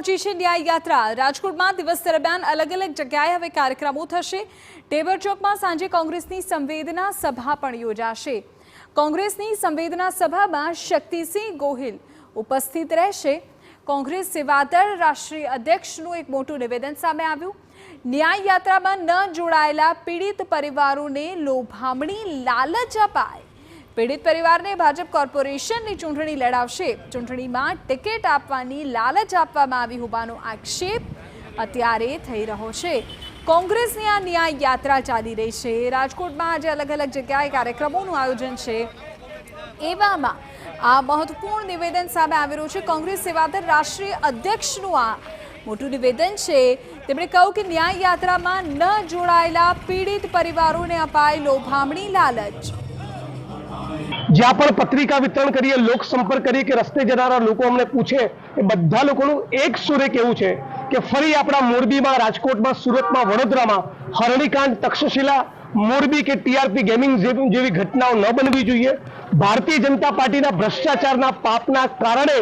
પહોંચી છે ન્યાય યાત્રા। રાજકોટમાં દિવસ દરમિયાન અલગ અલગ જગ્યાએ હવે કાર્યક્રમો થશે। ટેબર ચોકમાં સાંજે કોંગ્રેસની સંવેદના સભા પણ યોજાશે। કોંગ્રેસની સંવેદના સભામાં શક્તિસિંહ ગોહિલ ઉપસ્થિત રહેશે। કોંગ્રેસ સેવાદળ રાષ્ટ્રીય અધ્યક્ષનું એક મોટું નિવેદન સામે આવ્યું। ન્યાય યાત્રામાં ન જોડાયેલા પીડિત પરિવારોને લોભામણી લાલચ અપાય। પીડિત પરિવારને ભાજપ કોર્પોરેશનની ચૂંટણી લડાવશે। ચૂંટણીમાં ટિકિટ આપવાની લાલચ આપવામાં આવી હોવાનો આક્ષેપ અત્યારે થઈ રહ્યો છે। કોંગ્રેસની આ ન્યાય યાત્રા ચાલી રહી છે। રાજકોટમાં આજે અલગ અલગ જગ્યાએ કાર્યક્રમોનું આયોજન છે। એવામાં આ મહત્વપૂર્ણ નિવેદન સામે આવી રહ્યું છે। કોંગ્રેસ સેવાદળ રાષ્ટ્રીય અધ્યક્ષનું આ મોટું નિવેદન છે। તેમણે કહ્યું કે ન્યાય યાત્રામાં ન જોડાયેલા પીડિત પરિવારોને અપાય લોભામણી લાલચ। જ્યાં પણ પત્રિકા વિતરણ કરીએ, લોક સંપર્ક કરીએ કે રસ્તે જનારા લોકો અમને પૂછે એ બધા લોકોનું એક સુરે કહેવું છે કે ફરી આપણા મોરબીમાં, રાજકોટમાં, સુરતમાં, વડોદરામાં હરણીકાંડ, તક્ષશિલા, મોરબી કે ટીઆરપી ગેમિંગ જેવી ઘટનાઓ ન બનવી જોઈએ। ભારતીય જનતા પાર્ટીના ભ્રષ્ટાચારના પાપના કારણે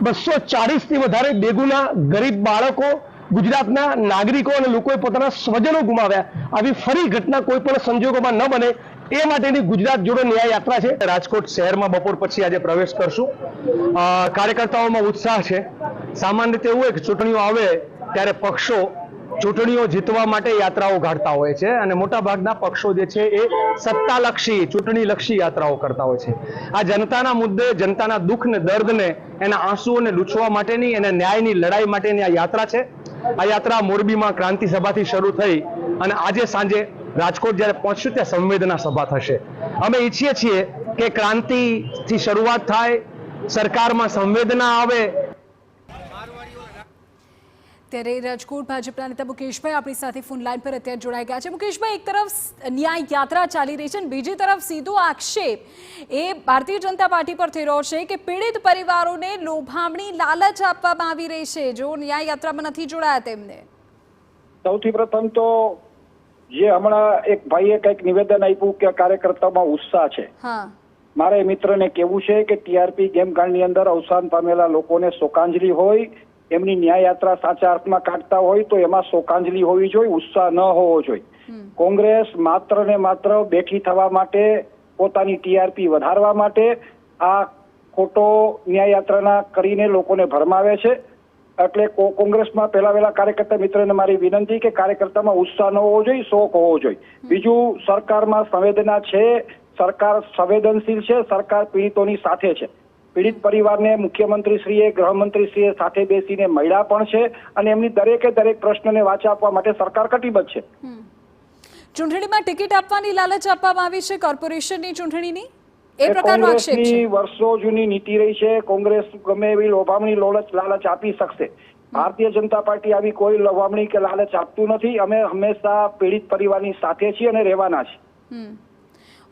240 થી વધારે બેગુના ગરીબ બાળકો, ગુજરાતના નાગરિકો અને લોકોએ પોતાના સ્વજનો ગુમાવ્યા। આવી ફરી ઘટના કોઈ પણ સંજોગોમાં ન બને એ માટેની ગુજરાત જોડો ન્યાય યાત્રા છે। રાજકોટ શહેરમાં બપોર પછી આજે પ્રવેશ કરશું। કાર્યકર્તાઓમાં ઉત્સાહ છે। સામાન્ય રીતે એવું હોય કે ચૂંટણીઓ આવે ત્યારે પક્ષો ચૂંટણીઓ જીતવા માટે યાત્રાઓ કાઢતા હોય છે અને મોટા ભાગના પક્ષો જે છે એ સત્તાલક્ષી, ચૂંટણીલક્ષી યાત્રાઓ કરતા હોય છે। આ જનતાના મુદ્દે, જનતાના દુઃખ ને દર્દને, એના આંસુઓને લૂછવા માટેની, એને ન્યાયની લડાઈ માટેની આ યાત્રા છે। આ યાત્રા મોરબીમાં ક્રાંતિ સભાથી શરૂ થઈ અને આજે સાંજે રાજકોટ જ્યારે પહોંચશું ત્યાં સંવેદના સભા થશે। અમે ઈચ્છીએ છીએ કે ક્રાંતિથી શરૂઆત થાય, સરકારમાં સંવેદના આવે। ત્યારે રાજકોટ ભાજપના નેતા મુકેશભાઈ આપણી સાથે ફોન લાઈન પર અત્યારે જોડાઈ ગયા છે। મુકેશભાઈ, એક તરફ ન્યાય યાત્રા ચાલી રહી છે અને બીજી તરફ સીધો આક્ષેપ એ ભારતીય જનતા પાર્ટી પર થઈ રહ્યો છે કે પીડિત પરિવારોને લોભામણી લાલચ આપવામાં આવી રહી છે જો ન્યાય યાત્રામાં નથી જોડાયા તેમને। સૌથી પ્રથમ તો જે હમણાં એક ભાઈએ કંઈક નિવેદન આપ્યું કે કાર્યકર્તામાં ઉત્સાહ છે, મારે મિત્રને કહેવું છે કે ટીઆરપી ગેમકાંડની અંદર અવસાન પામેલા લોકોને શોકાંજલિ હોય, એમની ન્યાય યાત્રા સાચા અર્થમાં કાઢતા હોય તો એમાં શોકાંજલિ હોવી જોઈએ, ઉત્સાહ ન હોવો જોઈએ। કોંગ્રેસ માત્ર ને માત્ર બેઠી થવા માટે, પોતાની ટીઆરપી વધારવા માટે આ ખોટો ન્યાય યાત્રાના કરીને લોકોને ભરમાવે છે। એટલે કોંગ્રેસમાં પહેલા કાર્યકર્તા મિત્રને મારી વિનંતી કે કાર્યકર્તામાં ઉત્સાહ ન હોવો જોઈએ, શોખ હોવો જોઈએ। બીજું, સરકારમાં સંવેદના છે, સરકાર સંવેદનશીલ છે, સરકાર પીડિતોની સાથે છે। પીડિત પરિવારને મુખ્યમંત્રીશ્રીએ, ગૃહમંત્રીશ્રીએ સાથે બેસીને મળ્યા પણ છે અને એમની દરેક પ્રશ્નને વાચા આપવા માટે સરકાર કટિબદ્ધ છે। ચૂંટણીમાં ટિકિટ આપવાની લાલચ આપવામાં આવી છે કોર્પોરેશનની ચૂંટણીની, એ પ્રકારનો આક્ષેપ છે। વર્ષો જૂની નીતિ રહી છે। કોંગ્રેસ ગમે એવી લોભામણી લાલચ આપી શકશે। ભારતીય જનતા પાર્ટી આવી કોઈ લોભામણી કે લાલચ આપતું નથી। અમે હંમેશા પીડિત પરિવારની સાથે છીએ અને રહેવાના છીએ।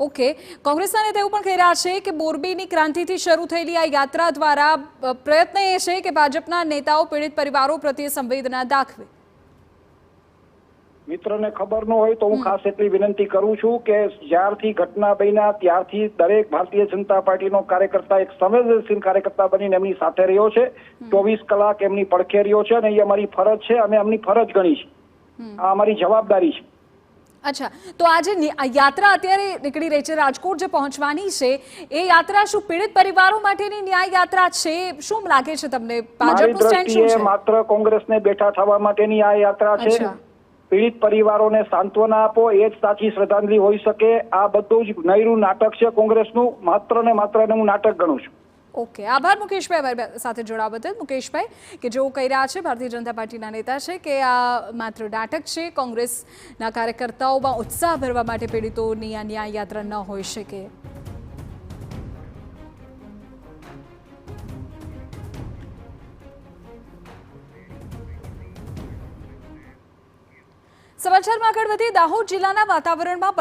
ઓકે, કોંગ્રેસના નેતા એવું પણ કહી રહ્યા છે કે મોરબીની ક્રાંતિથી શરૂ થયેલી આ યાત્રા દ્વારા પ્રયત્ન એ છે કે ભાજપના નેતાઓ પીડિત પરિવારો પ્રત્યે સંવેદના દાખવે। મિત્રને ખબર ન હોય તો હું ખાસ એટલી વિનંતી કરું છું કે જ્યારથી ઘટના બન્યા ત્યારથી દરેક ભારતીય જનતા પાર્ટીનો કાર્યકર્તા એક સંવેદનશીલ કાર્યકર્તા બનીને એમની સાથે રહ્યો છે। 24 કલાક એમની પડખે રહ્યો છે અને એ અમારી ફરજ છે, અમે એમની ફરજ ગણી છે, આ અમારી જવાબદારી છે। અચ્છા, તો આજે યાત્રા અત્યારે નીકળી રહી છે, રાજકોટ જે પહોંચવાની છે એ યાત્રા શું પીડિત પરિવારો માટેની ન્યાય યાત્રા છે? શું લાગે છે તમને? ભાજપનું સ્ટેન્ડ શું છે? માત્ર કોંગ્રેસને બેઠા થવા માટેની આ યાત્રા છે। પીડિત પરિવારોને સાંત્વના આપો, એ જ સાચી શ્રદ્ધાંજલિ હોઈ શકે। આ બધું જ નૈરું નાટક છે કોંગ્રેસનું, માત્ર ને માત્ર હું નાટક ગણું છું। ઓકે, આભાર મુકેશભાઈ અમારી સાથે જોડાવા બદલ। મુકેશભાઈ કે જેઓ કહી રહ્યા છે, ભારતીય જનતા પાર્ટીના નેતા છે કે આ માત્ર નાટક છે, કોંગ્રેસના કાર્યકર્તાઓમાં ઉત્સાહ ભરવા માટે પીડિતોની આ ન્યાય યાત્રા ન હોઈ શકે। સમાચારમાં આગળ વધીએ, દાહોદ જિલ્લાના વાતાવરણમાં